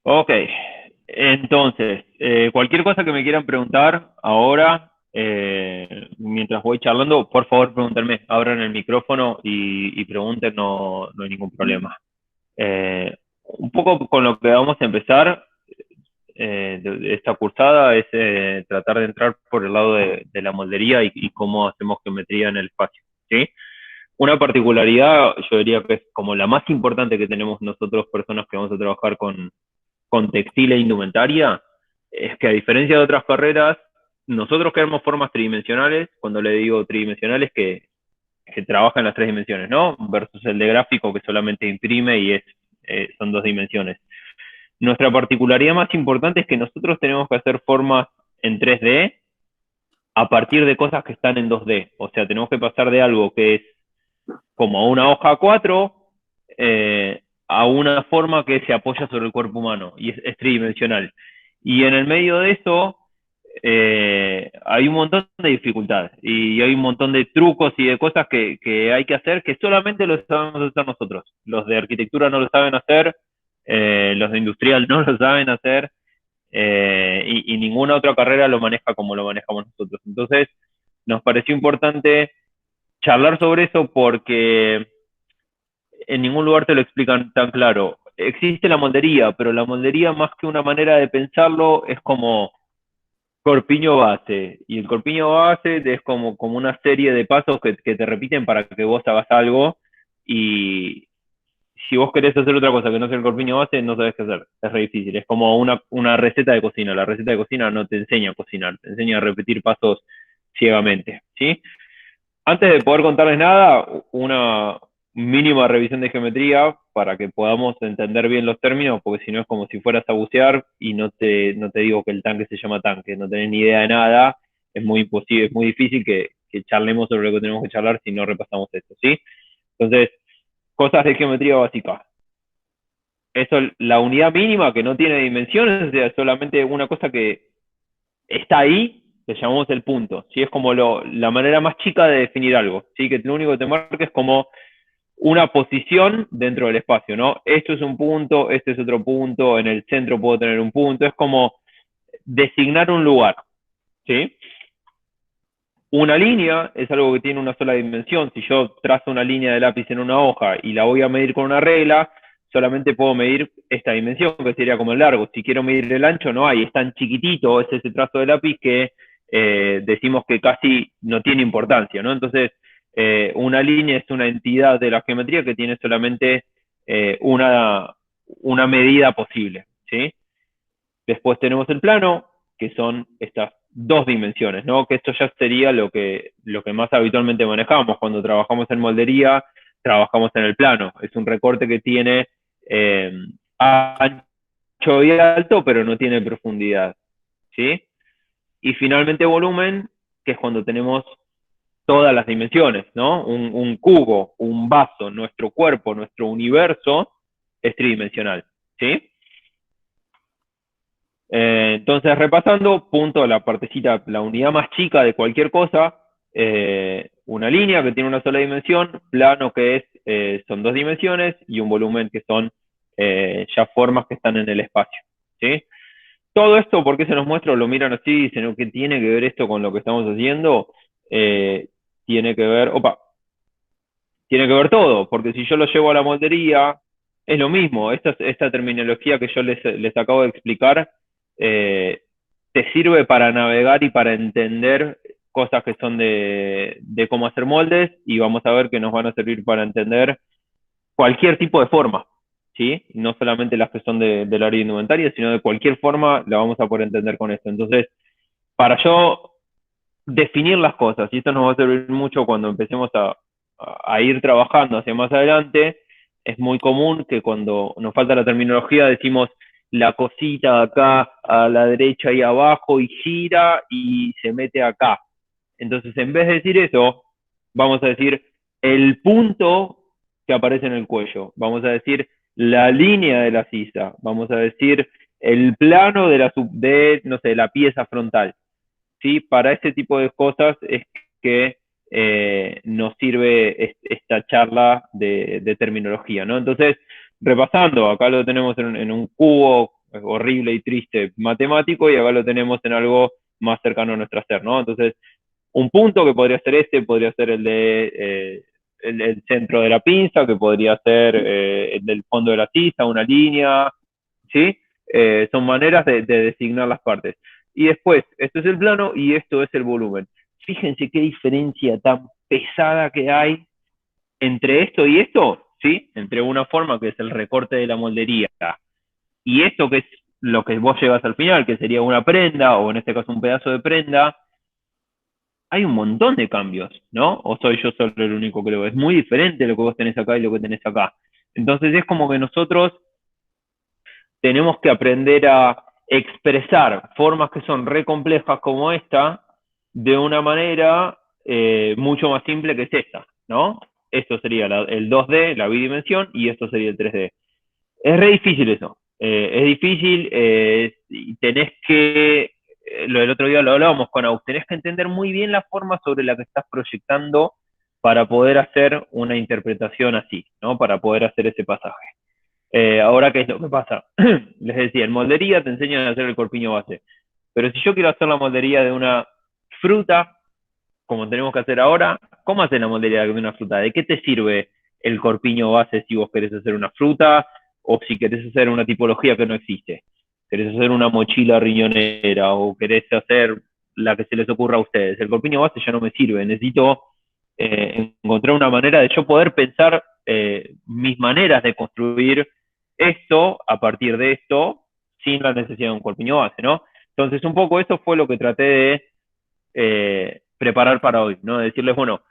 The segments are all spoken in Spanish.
Ok, entonces, cualquier cosa que me quieran preguntar ahora, mientras voy charlando, por favor pregúntenme, abran el micrófono y pregunten, no, no hay ningún problema. Un poco con lo que vamos a empezar de esta cursada es tratar de entrar por el lado de la moldería y cómo hacemos geometría en el espacio, ¿sí? Una particularidad, yo diría que es como la más importante que tenemos nosotros, personas que vamos a trabajar con textil e indumentaria, es que a diferencia de otras carreras, nosotros queremos formas tridimensionales. Cuando le digo tridimensionales, que trabaja en las tres dimensiones, ¿no? Versus el de gráfico que solamente imprime y son dos dimensiones. Nuestra particularidad más importante es que nosotros tenemos que hacer formas en 3D a partir de cosas que están en 2D. O sea, tenemos que pasar de algo que es como una hoja 4 a una forma que se apoya sobre el cuerpo humano y es tridimensional. Y en el medio de eso hay un montón de dificultades y hay un montón de trucos y de cosas que hay que hacer que solamente lo sabemos hacer nosotros. Los de arquitectura no lo saben hacer, los de industrial no lo saben hacer y ninguna otra carrera lo maneja como lo manejamos nosotros. Entonces, nos pareció importante charlar sobre eso porque en ningún lugar te lo explican tan claro. Existe la moldería, pero la moldería más que una manera de pensarlo es como corpiño base. Y el corpiño base es como una serie de pasos que te repiten para que vos hagas algo. Y si vos querés hacer otra cosa que no sea el corpiño base, no sabes qué hacer. Es re difícil. Es como una receta de cocina. La receta de cocina no te enseña a cocinar, te enseña a repetir pasos ciegamente. ¿Sí? Antes de poder contarles nada, una mínima revisión de geometría para que podamos entender bien los términos, porque si no es como si fueras a bucear y no te digo que el tanque se llama tanque, no tenés ni idea de nada, es muy imposible, es muy difícil que charlemos sobre lo que tenemos que charlar si no repasamos esto, ¿sí? Entonces, cosas de geometría básica. Eso, la unidad mínima que no tiene dimensiones, o sea, solamente una cosa que está ahí, le llamamos el punto, ¿sí? Es como la manera más chica de definir algo, ¿sí? Que lo único que te marca es como una posición dentro del espacio, ¿no? Esto es un punto, este es otro punto, en el centro puedo tener un punto, es como designar un lugar, ¿sí? Una línea es algo que tiene una sola dimensión. Si yo trazo una línea de lápiz en una hoja y la voy a medir con una regla, solamente puedo medir esta dimensión, que sería como el largo. Si quiero medir el ancho, no hay, es tan chiquitito, es ese trazo de lápiz que decimos que casi no tiene importancia, ¿no? Entonces, una línea es una entidad de la geometría que tiene solamente una medida posible, ¿sí? Después tenemos el plano, que son estas dos dimensiones, ¿no? Que esto ya sería lo que más habitualmente manejamos. Cuando trabajamos en moldería, trabajamos en el plano. Es un recorte que tiene eh, ancho y alto, pero no tiene profundidad, ¿sí? Y finalmente volumen, que es cuando tenemos todas las dimensiones, ¿no? Un cubo, un vaso, nuestro cuerpo, nuestro universo es tridimensional, ¿sí? Entonces, repasando, punto, la partecita, la unidad más chica de cualquier cosa, una línea que tiene una sola dimensión, plano que son dos dimensiones y un volumen que son ya formas que están en el espacio. ¿Sí? Todo esto, ¿por qué se nos muestra o lo miran así? Dicen, ¿qué tiene que ver esto con lo que estamos haciendo? Tiene que ver, opa, tiene que ver todo, porque si yo lo llevo a la moldería, es lo mismo. Esta terminología que yo les acabo de explicar eh, te sirve para navegar y para entender cosas que son de cómo hacer moldes y vamos a ver que nos van a servir para entender cualquier tipo de forma, ¿sí? No solamente las que son del área indumentaria, sino de cualquier forma la vamos a poder entender con esto. Entonces, para yo definir las cosas, y esto nos va a servir mucho cuando empecemos a ir trabajando hacia más adelante, es muy común que cuando nos falta la terminología decimos la cosita acá a la derecha y abajo y gira y se mete acá. Entonces, en vez de decir eso, vamos a decir el punto que aparece en el cuello, vamos a decir la línea de la sisa, vamos a decir el plano de no sé, la pieza frontal. ¿Sí? Para este tipo de cosas es que nos sirve esta charla de terminología, ¿no? Entonces, repasando, acá lo tenemos en un cubo horrible y triste matemático, y acá lo tenemos en algo más cercano a nuestro ser, ¿no? Entonces, un punto que podría ser este, podría ser el de el centro de la pinza, que podría ser el del fondo de la tiza, una línea, ¿sí? Son maneras de designar las partes. Y después, esto es el plano y esto es el volumen. Fíjense qué diferencia tan pesada que hay entre esto y esto, ¿sí? Entre una forma que es el recorte de la moldería y esto que es lo que vos llevas al final, que sería una prenda, o en este caso un pedazo de prenda, hay un montón de cambios, ¿no? O soy yo solo el único que lo ve. Es muy diferente lo que vos tenés acá y lo que tenés acá. Entonces es como que nosotros tenemos que aprender a expresar formas que son re complejas como esta de una manera mucho más simple que es esta, ¿no? Esto sería el 2D, la bidimensión, y esto sería el 3D. Es re difícil eso. Es difícil, y tenés que, lo del otro día lo hablábamos con Aus, tenés que entender muy bien la forma sobre la que estás proyectando para poder hacer una interpretación así, ¿no? Para poder hacer ese pasaje. Ahora, ¿qué es lo que pasa? Les decía, en moldería te enseñan a hacer el corpiño base. Pero si yo quiero hacer la moldería de una fruta, como tenemos que hacer ahora, ¿cómo haces la moldería de una fruta? ¿De qué te sirve el corpiño base si vos querés hacer una fruta o si querés hacer una tipología que no existe? ¿Querés hacer una mochila riñonera o querés hacer la que se les ocurra a ustedes? El corpiño base ya no me sirve, necesito encontrar una manera de yo poder pensar mis maneras de construir esto a partir de esto sin la necesidad de un corpiño base, ¿no? Entonces, un poco eso fue lo que traté de preparar para hoy, ¿no? Decirles, bueno,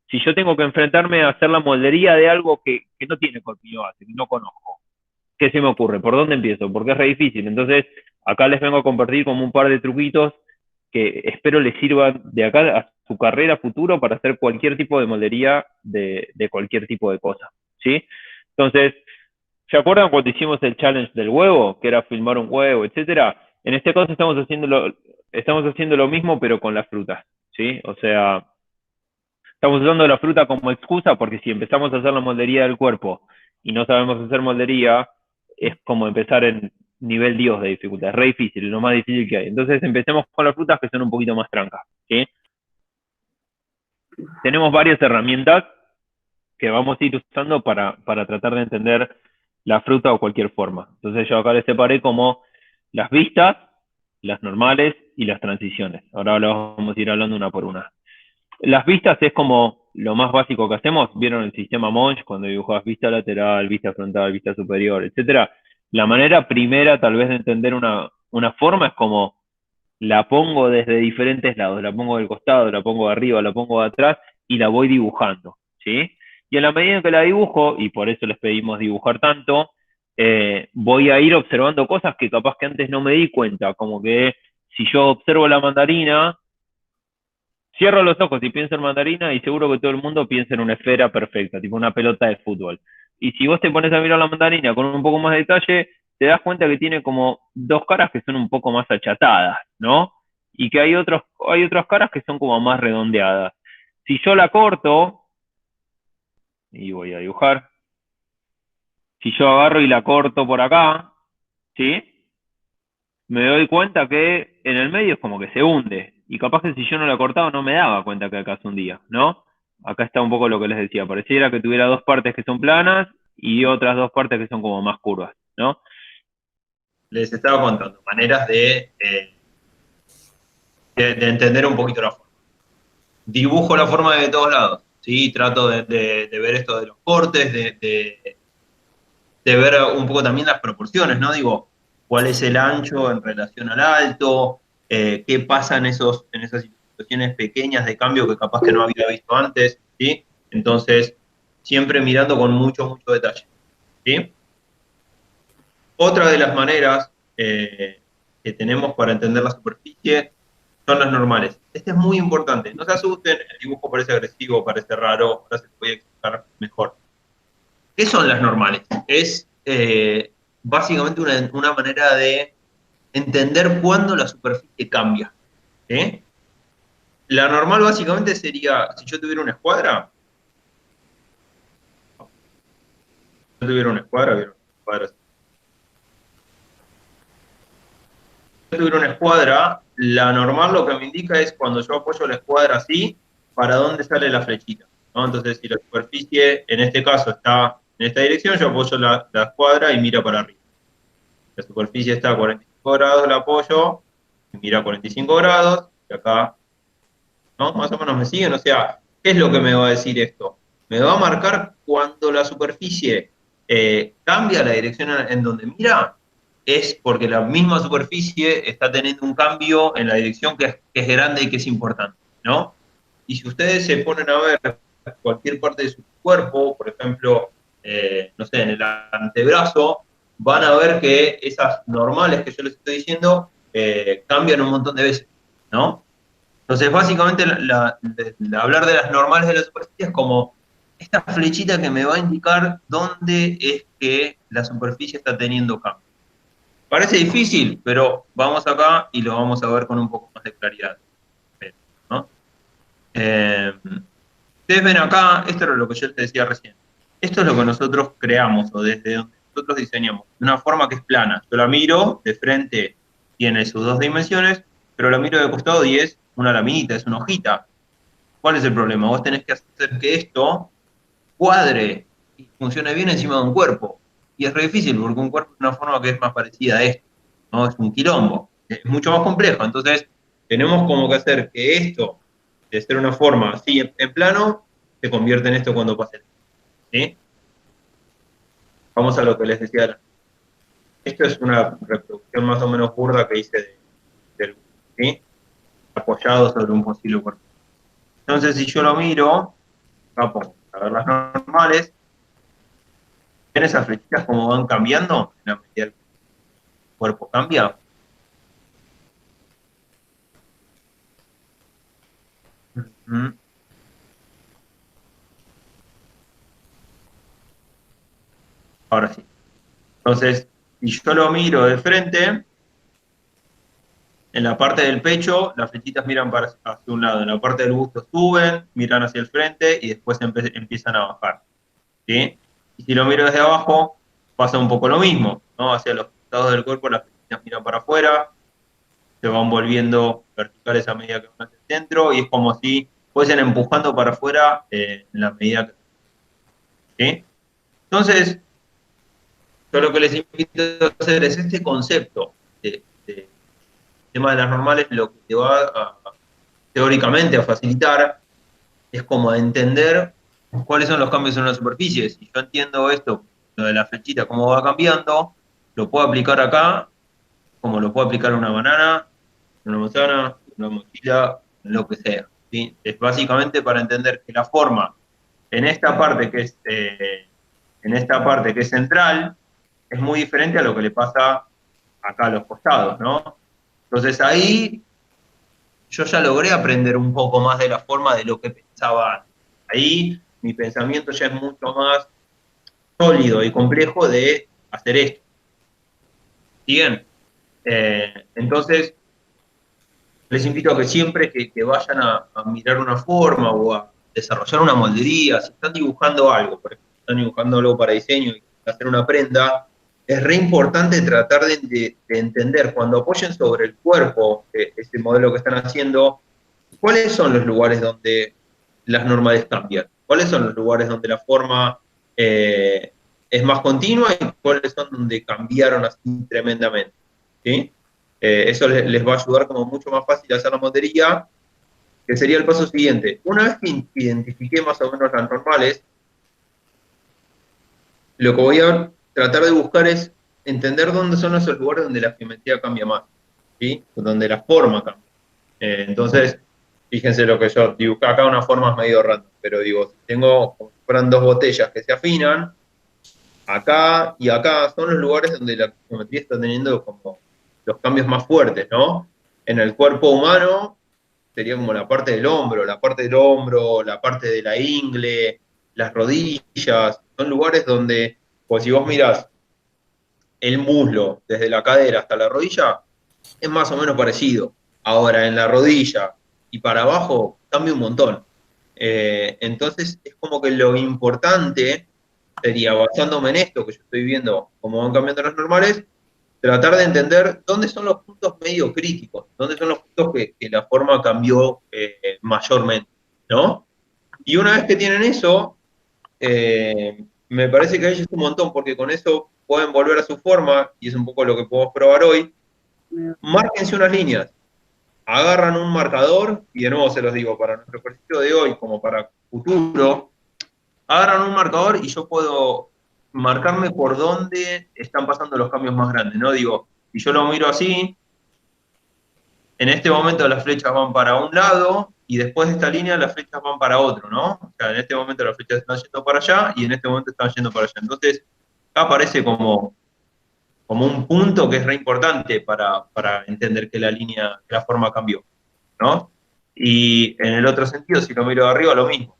si yo tengo que enfrentarme a hacer la moldería de algo que no tiene corpiño base, que no conozco, ¿qué se me ocurre? ¿Por dónde empiezo? Porque es re difícil. Entonces, acá les vengo a compartir como un par de truquitos que espero les sirvan de acá a su carrera futuro para hacer cualquier tipo de moldería de cualquier tipo de cosa, ¿sí? Entonces, ¿se acuerdan cuando hicimos el challenge del huevo? Que era filmar un huevo, etcétera. En este caso estamos haciendo lo mismo, pero con las frutas, ¿sí? O sea, estamos usando la fruta como excusa porque si empezamos a hacer la moldería del cuerpo y no sabemos hacer moldería, es como empezar en nivel Dios de dificultad. Es re difícil, es lo más difícil que hay. Entonces empecemos con las frutas que son un poquito más trancas, ¿sí? Tenemos varias herramientas que vamos a ir usando para tratar de entender la fruta o cualquier forma. Entonces yo acá les separé como las vistas, las normales y las transiciones. Ahora las vamos a ir hablando una por una. Las vistas es como lo más básico que hacemos. ¿Vieron el sistema Monge cuando dibujabas vista lateral, vista frontal, vista superior, etcétera? La manera primera tal vez de entender una forma es como la pongo desde diferentes lados, la pongo del costado, la pongo de arriba, la pongo de atrás y la voy dibujando, ¿sí? Y en la medida en que la dibujo, y por eso les pedimos dibujar tanto, voy a ir observando cosas que capaz que antes no me di cuenta, como que si yo observo la mandarina, cierro los ojos y pienso en mandarina y seguro que todo el mundo piensa en una esfera perfecta, tipo una pelota de fútbol. Y si vos te pones a mirar la mandarina con un poco más de detalle, te das cuenta que tiene como dos caras que son un poco más achatadas, ¿no? Y que hay otras caras que son como más redondeadas. Si yo la corto, y voy a dibujar, si yo agarro y la corto por acá, ¿sí? Me doy cuenta que en el medio es como que se hunde. Y capaz que si yo no la cortaba no me daba cuenta que acá se hundía, ¿no? Acá está un poco lo que les decía. Pareciera que tuviera dos partes que son planas y otras dos partes que son como más curvas, ¿no? Les estaba contando maneras de entender un poquito la forma. Dibujo la forma de todos lados, ¿sí? Trato de ver esto de los cortes, de ver un poco también las proporciones, ¿no? Digo, cuál es el ancho en relación al alto, qué pasa en esas situaciones pequeñas de cambio que capaz que no había visto antes, ¿sí? Entonces, siempre mirando con mucho, mucho detalle, ¿sí? Otra de las maneras que tenemos para entender la superficie son las normales. Este es muy importante. No se asusten, el dibujo parece agresivo, parece raro, ahora se lo voy a explicar mejor. ¿Qué son las normales? Es básicamente una manera de entender cuándo la superficie cambia. ¿Sí? La normal básicamente sería, si yo tuviera una escuadra, si yo tuviera una escuadra, ¿vieron? Escuadras. escuadra, la normal lo que me indica es cuando yo apoyo la escuadra así, para dónde sale la flechita, ¿no? Entonces, si la superficie, en este caso, está en esta dirección, yo apoyo la escuadra y mira para arriba. La superficie está a 45 grados, la apoyo, y mira a 45 grados, y acá, ¿no? Más o menos me siguen, o sea, ¿qué es lo que me va a decir esto? Me va a marcar cuando la superficie cambia la dirección en donde mira, es porque la misma superficie está teniendo un cambio en la dirección que es grande y que es importante, ¿no? Y si ustedes se ponen a ver cualquier parte de su cuerpo, por ejemplo, no sé, en el antebrazo, van a ver que esas normales que yo les estoy diciendo cambian un montón de veces, ¿no? Entonces, básicamente, hablar de las normales de la superficie es como esta flechita que me va a indicar dónde es que la superficie está teniendo cambio. Parece difícil, pero vamos acá y lo vamos a ver con un poco más de claridad, ¿no? Ustedes ven acá, esto era lo que yo les decía recién. Esto es lo que nosotros creamos o desde donde nosotros diseñamos, de una forma que es plana. Yo la miro, de frente tiene sus dos dimensiones, pero la miro de costado y es una laminita, es una hojita. ¿Cuál es el problema? Vos tenés que hacer que esto cuadre y funcione bien encima de un cuerpo. Y es re difícil, porque un cuerpo es una forma que es más parecida a esto, ¿no? Es un quilombo, es mucho más complejo. Entonces, tenemos como que hacer que esto, de ser una forma así en plano, se convierta en esto cuando pase. ¿Sí? Vamos a lo que les decía. Esto es una reproducción más o menos burda que hice del, ¿sí? Apoyado sobre un posible cuerpo. Entonces, si yo lo miro, vamos a ver las normales, ¿ven esas flechitas cómo van cambiando en la medida que el cuerpo cambia? Ahora sí. Entonces, si yo lo miro de frente, en la parte del pecho, las flechitas miran hacia un lado, en la parte del busto suben, miran hacia el frente y después empiezan a bajar. ¿Sí? Y si lo miro desde abajo, pasa un poco lo mismo, ¿no? Hacia los costados del cuerpo, las flechitas miran para afuera, se van volviendo verticales a medida que van hacia el centro, y es como si fuesen empujando para afuera en la medida que... ¿Sí? Entonces, yo lo que les invito a hacer es este concepto de tema de las normales, lo que te va teóricamente a facilitar es como a entender cuáles son los cambios en una superficie. Si yo entiendo esto, lo de la flechita, cómo va cambiando, lo puedo aplicar acá, como lo puedo aplicar a una banana, una manzana, una mochila, lo que sea. ¿Sí? Es básicamente para entender que la forma en esta parte que es central es muy diferente a lo que le pasa acá a los costados, ¿no? Entonces ahí yo ya logré aprender un poco más de la forma de lo que pensaba antes. Ahí mi pensamiento ya es mucho más sólido y complejo de hacer esto. ¿Siguen? Entonces, les invito a que siempre que vayan a mirar una forma o a desarrollar una moldería, si están dibujando algo, por ejemplo, están dibujando algo para diseño y hacer una prenda, es re importante tratar de entender, cuando apoyen sobre el cuerpo ese modelo que están haciendo, cuáles son los lugares donde las normales cambian, cuáles son los lugares donde la forma es más continua y cuáles son donde cambiaron así tremendamente. ¿Sí? Eso les va a ayudar como mucho más fácil a hacer la moldería, que sería el paso siguiente. Una vez que identifiqué más o menos las normales, lo que voy a tratar de buscar es entender dónde son esos lugares donde la geometría cambia más, ¿sí? Donde la forma cambia. Entonces, fíjense lo que yo dibujé acá, una forma medio random, pero digo, si tengo, como si fueran dos botellas que se afinan, acá y acá son los lugares donde la geometría está teniendo como los cambios más fuertes, ¿no? En el cuerpo humano sería como la parte del hombro, la parte de la ingle, las rodillas, son lugares donde, pues si vos mirás el muslo desde la cadera hasta la rodilla, es más o menos parecido. Ahora, en la rodilla y para abajo cambia un montón. Entonces, es como que lo importante sería, basándome en esto que yo estoy viendo, cómo van cambiando las normales, tratar de entender dónde son los puntos medio críticos, dónde son los puntos que la forma cambió mayormente, ¿no? Y una vez que tienen eso, me parece que ahí es un montón, porque con eso pueden volver a su forma, y es un poco lo que podemos probar hoy. Márquense unas líneas, agarran un marcador, y de nuevo se los digo, para nuestro ejercicio de hoy, como para futuro, agarran un marcador y yo puedo marcarme por dónde están pasando los cambios más grandes, ¿no? Digo, si yo lo miro así, en este momento las flechas van para un lado y después de esta línea las flechas van para otro, ¿no? O sea, en este momento las flechas están yendo para allá y en este momento están yendo para allá. Entonces, acá aparece como un punto que es re importante para entender que la línea, que la forma cambió, ¿no? Y en el otro sentido, si lo miro de arriba, lo mismo.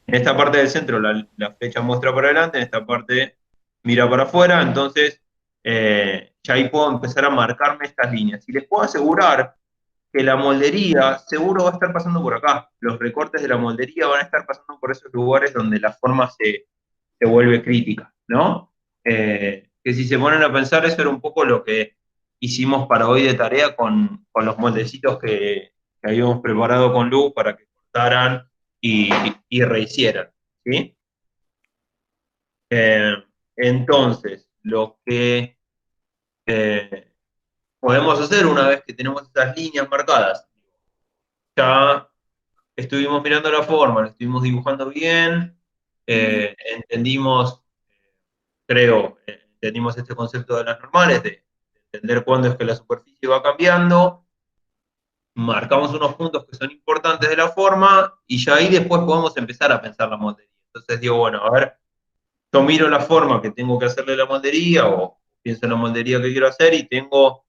En esta parte del centro la flecha muestra para adelante, en esta parte mira para afuera, entonces ya ahí puedo empezar a marcarme estas líneas. Y les puedo asegurar que la moldería seguro va a estar pasando por acá. Los recortes de la moldería van a estar pasando por esos lugares donde la forma se vuelve crítica, ¿no? Que si se ponen a pensar, eso era un poco lo que hicimos para hoy de tarea con los moldecitos que habíamos preparado con Lu para que cortaran y rehicieran, ¿sí? Eh, entonces, lo que podemos hacer una vez que tenemos estas líneas marcadas, ya estuvimos mirando la forma, la estuvimos dibujando bien, entendimos, creo, entendimos este concepto de las normales, de entender cuándo es que la superficie va cambiando, marcamos unos puntos que son importantes de la forma, y ya ahí después podemos empezar a pensar la moldería. Entonces digo, bueno, a ver, yo miro la forma que tengo que hacerle la moldería, o pienso en la moldería que quiero hacer, y tengo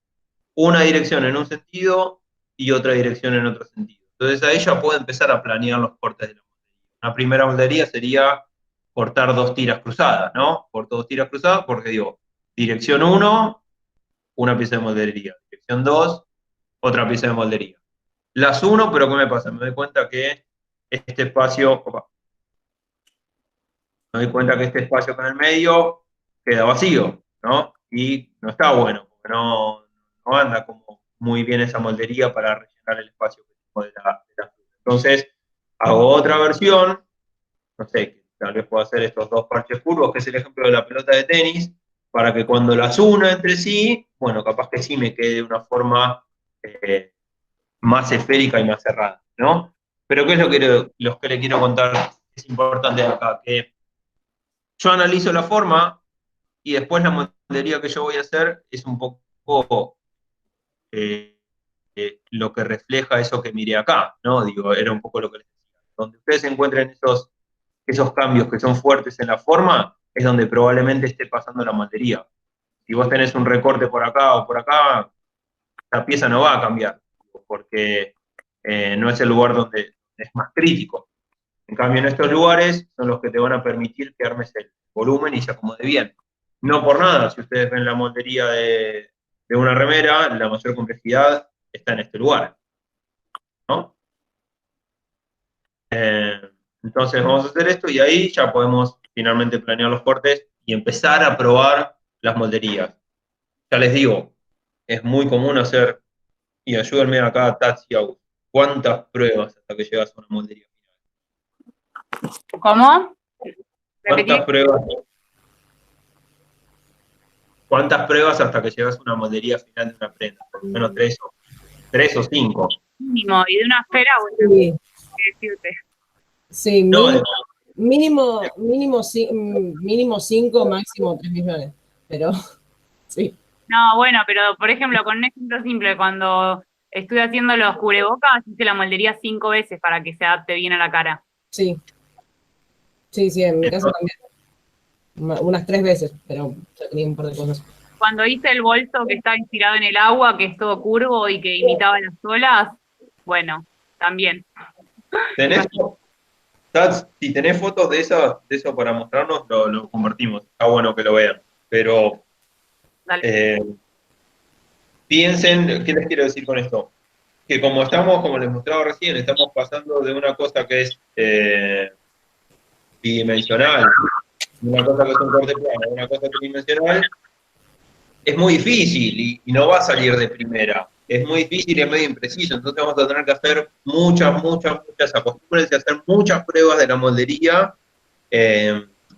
una dirección en un sentido y otra dirección en otro sentido. Entonces ahí ya puedo empezar a planear los cortes de la moldería. Una primera moldería sería cortar dos tiras cruzadas, ¿no? Corto dos tiras cruzadas porque digo, dirección 1, una pieza de moldería. Dirección 2, otra pieza de moldería. Las uno, pero ¿qué me pasa? Me doy cuenta que este espacio, me doy cuenta que este espacio con el medio queda vacío, ¿no? Y no está bueno, porque no anda como muy bien esa moldería para rellenar el espacio que tengo de la fruta. Entonces, hago otra versión, no sé, que tal vez puedo hacer estos dos parches curvos, que es el ejemplo de la pelota de tenis, para que cuando las una entre sí, bueno, capaz que sí me quede de una forma más esférica y más cerrada, ¿no? Pero ¿qué es lo que le quiero contar? Es importante acá, que yo analizo la forma y después la moldería que yo voy a hacer es un poco eh, lo que refleja eso que miré acá, ¿no? Digo, era un poco lo que les decía. Donde ustedes encuentren esos cambios que son fuertes en la forma, es donde probablemente esté pasando la moldería. Si vos tenés un recorte por acá o por acá, la pieza no va a cambiar, porque no es el lugar donde es más crítico. En cambio, en estos lugares son los que te van a permitir que armes el volumen y se acomode bien. No por nada, si ustedes ven la moldería de una remera, la mayor complejidad está en este lugar, ¿no? Entonces vamos a hacer esto y ahí ya podemos finalmente planear los cortes y empezar a probar las molderías. Ya les digo, es muy común hacer, y ayúdenme acá, Tats y Agus, ¿cuántas pruebas hasta que llegas a una moldería final? ¿Cómo? ¿Cuántas pruebas? ¿Cuántas pruebas hasta que llegas a una moldería final de una prenda? Por lo menos tres o cinco. Mínimo, y de una esfera, bueno, Sí, qué decirte. sí, No, mínimo 5, máximo 3 millones. Pero sí, No, bueno, pero por ejemplo, con un ejemplo simple, cuando estuve haciendo los cubrebocas, hice la moldería 5 veces para que se adapte bien a la cara. sí, sí, en mi caso también. Unas 3 veces, pero ya tenía un par de cosas. Cuando hice el bolso que estaba inspirado en el agua, que es todo curvo y que imitaba las olas, bueno, también. Si tenés fotos de eso para mostrarnos, lo convertimos. Está bueno que lo vean. Pero piensen, ¿qué les quiero decir con esto? Que como les mostraba recién, estamos pasando de una cosa que es bidimensional, una cosa que es un corte plano, una cosa tridimensional, es muy difícil y no va a salir de primera. Es muy difícil y es medio impreciso, entonces vamos a tener que hacer muchas, acostúmbrense a hacer muchas pruebas de la moldería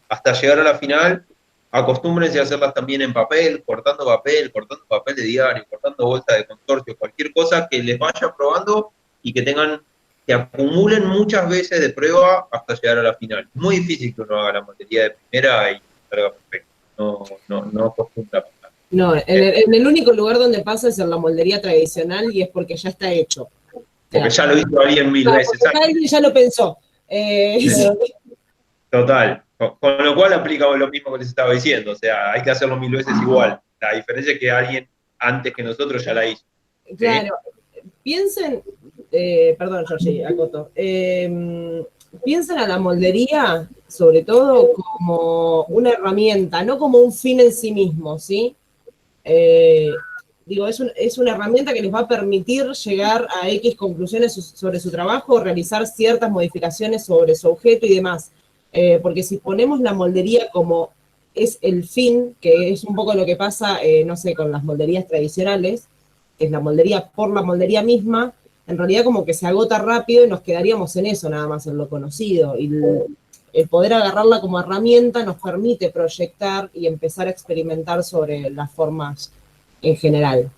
hasta llegar a la final. Acostúmbrense a hacerlas también en papel, cortando papel de diario, cortando bolsa de consorcio, cualquier cosa que les vaya probando y que acumulen muchas veces de prueba hasta llegar a la final. Es muy difícil que uno haga la moldería de primera y salga perfecto. No acostumbra. No, en el único lugar donde pasa es en la moldería tradicional y es porque ya está hecho. Porque ya lo hizo alguien mil veces. Alguien ya lo pensó. Total. Con lo cual aplica lo mismo que les estaba diciendo. O sea, hay que hacerlo 1000 veces igual. La diferencia es que alguien antes que nosotros ya la hizo. ¿Sí? Claro. Piensen, perdón, Georgie, acoto. Piensen a la moldería, sobre todo, como una herramienta, no como un fin en sí mismo, ¿sí? Digo, es una herramienta que les va a permitir llegar a X conclusiones sobre su trabajo, realizar ciertas modificaciones sobre su objeto y demás. Porque si ponemos la moldería como es el fin, que es un poco lo que pasa, no sé, con las molderías tradicionales, que es la moldería por la moldería misma, en realidad como que se agota rápido y nos quedaríamos en eso nada más, en lo conocido. Y el poder agarrarla como herramienta nos permite proyectar y empezar a experimentar sobre las formas en general.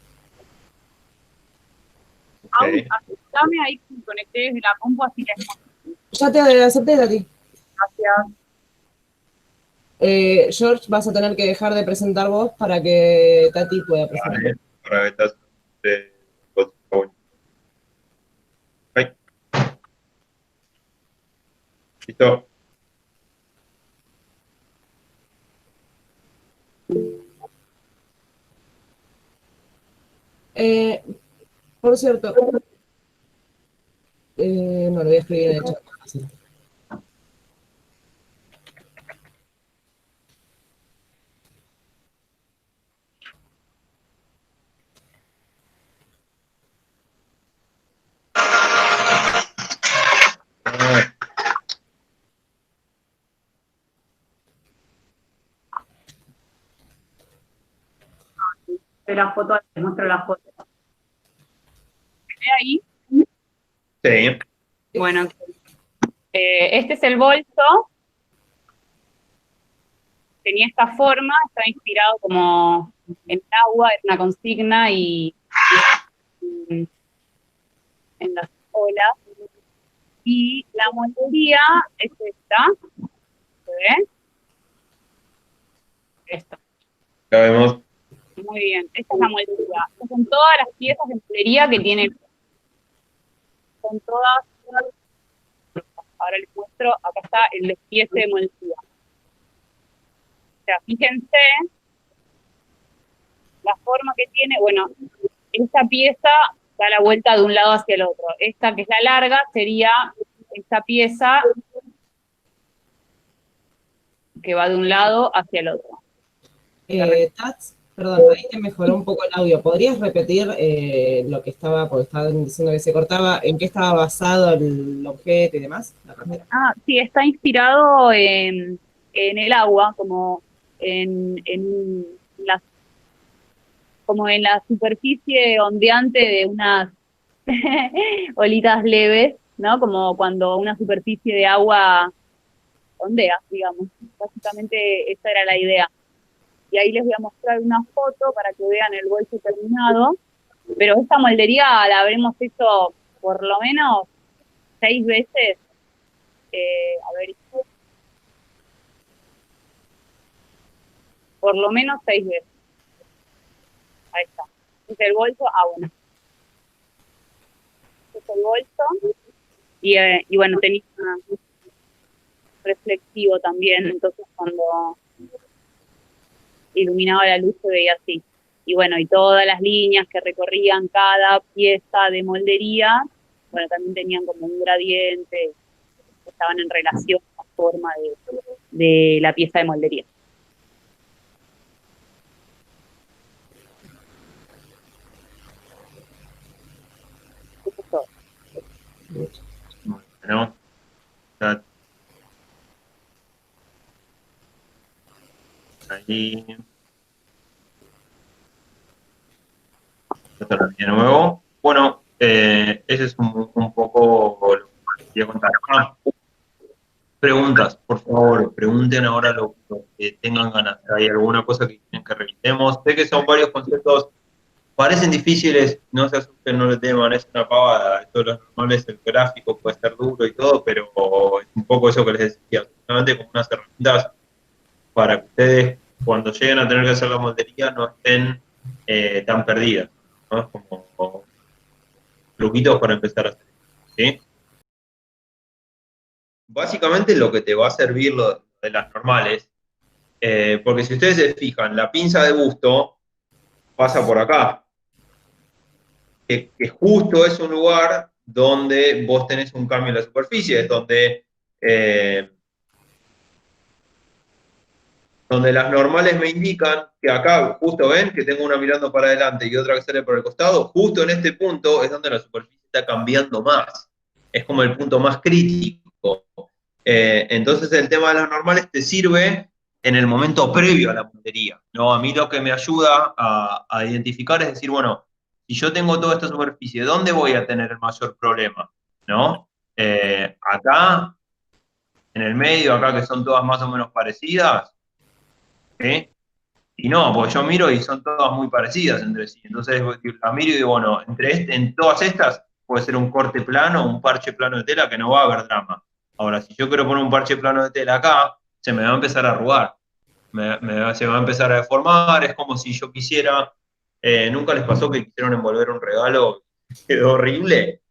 Okay. Aceptame ahí que me conecté desde la compu, así les muestro. Ya te acepté, Tati. Gracias. George, vas a tener que dejar de presentar vos para que Tati pueda presentar. Vale. Para que estás. Ay. Listo. Por cierto, no lo voy a escribir en el chat. Sí. De la foto, les muestro la foto. ¿Ve ahí? Sí. Bueno, este es el bolso. Tenía esta forma, está inspirado como en el agua, es una consigna y en las olas. Y la moldería es esta, ¿se ve? Esto. Ya vemos. Muy bien, esta es la moldería. Estas son todas las piezas de moldería que tiene. Son todas. Ahora les muestro, acá está el despiece de moldería. O sea, fíjense la forma que tiene. Bueno, esta pieza da la vuelta de un lado hacia el otro. Esta que es la larga sería esta pieza que va de un lado hacia el otro. Tats, perdón, ahí te mejoró un poco el audio. ¿Podrías repetir lo que estaba, porque estaban diciendo que se cortaba, en qué estaba basado el objeto y demás? Sí, está inspirado en el agua, como en la superficie ondeante de unas olitas leves, ¿no? Como cuando una superficie de agua ondea, digamos. Básicamente esa era la idea. Y ahí les voy a mostrar una foto para que vean el bolso terminado. Pero esta moldería la habremos hecho por lo menos 6 veces. A ver, por lo menos 6 veces. Ahí está. Este es el bolso, bueno. Este es el bolso. Y bueno, tenía reflexivo también, entonces cuando iluminaba la luz se veía así. Y bueno, y todas las líneas que recorrían cada pieza de moldería, bueno, también tenían como un gradiente, estaban en relación a la forma de la pieza de moldería. Eso es todo. Bueno. Ahí. De nuevo, bueno, ese es un poco lo que quería contar. Preguntas, por favor, pregunten ahora lo que tengan ganas. ¿Hay alguna cosa que quieren que revisemos? Sé que son varios conceptos, parecen difíciles, no se asusten, no le teman, es una pavada. Esto de los normales, el gráfico puede ser duro y todo, pero es un poco eso que les decía, solamente como unas herramientas para que ustedes, cuando lleguen a tener que hacer la moldería, no estén tan perdidas, ¿no? Como truquitos para empezar a hacer, ¿sí? Básicamente lo que te va a servir lo de las normales, porque si ustedes se fijan, la pinza de busto pasa por acá, que justo es un lugar donde vos tenés un cambio en la superficie, es eh, donde las normales me indican que acá, justo ven, que tengo una mirando para adelante y otra que sale por el costado, justo en este punto es donde la superficie está cambiando más. Es como el punto más crítico. Entonces el tema de las normales te sirve en el momento previo a la puntería, ¿no? A mí lo que me ayuda a identificar es decir, bueno, si yo tengo toda esta superficie, ¿dónde voy a tener el mayor problema? ¿No? Acá, en el medio, acá que son todas más o menos parecidas, ¿sí? Y no, porque yo miro y son todas muy parecidas entre sí. Entonces la miro y digo, bueno, en todas estas puede ser un corte plano, un parche plano de tela que no va a haber drama. Ahora, si yo quiero poner un parche plano de tela acá, se me va a empezar a arrugar, se me va a empezar a deformar, es como si yo quisiera, nunca les pasó que quisieron envolver un regalo, quedó horrible,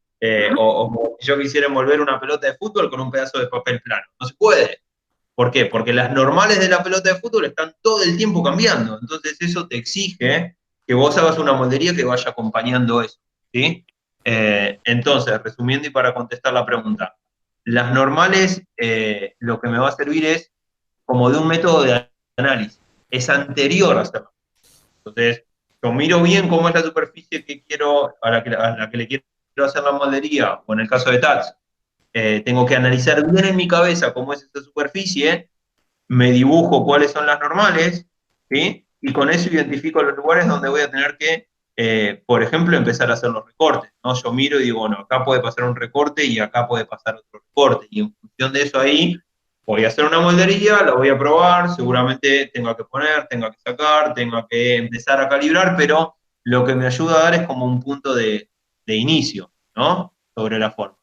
o como si yo quisiera envolver una pelota de fútbol con un pedazo de papel plano. No se puede. ¿Por qué? Porque las normales de la pelota de fútbol están todo el tiempo cambiando. Entonces eso te exige que vos hagas una moldería que vaya acompañando eso, ¿sí? Entonces, resumiendo y para contestar la pregunta, las normales lo que me va a servir es como de un método de análisis. Es anterior a hacerlo. Entonces, yo miro bien cómo es la superficie que quiero, a la que le quiero hacer la moldería, o en el caso de TATS, tengo que analizar bien en mi cabeza cómo es esta superficie, me dibujo cuáles son las normales, ¿sí? Y con eso identifico los lugares donde voy a tener que, por ejemplo, empezar a hacer los recortes, ¿no? Yo miro y digo, bueno, acá puede pasar un recorte y acá puede pasar otro recorte, y en función de eso ahí, voy a hacer una moldería, la voy a probar, seguramente tenga que poner, tenga que sacar, tenga que empezar a calibrar, pero lo que me ayuda a dar es como un punto de inicio, ¿no? Sobre la forma.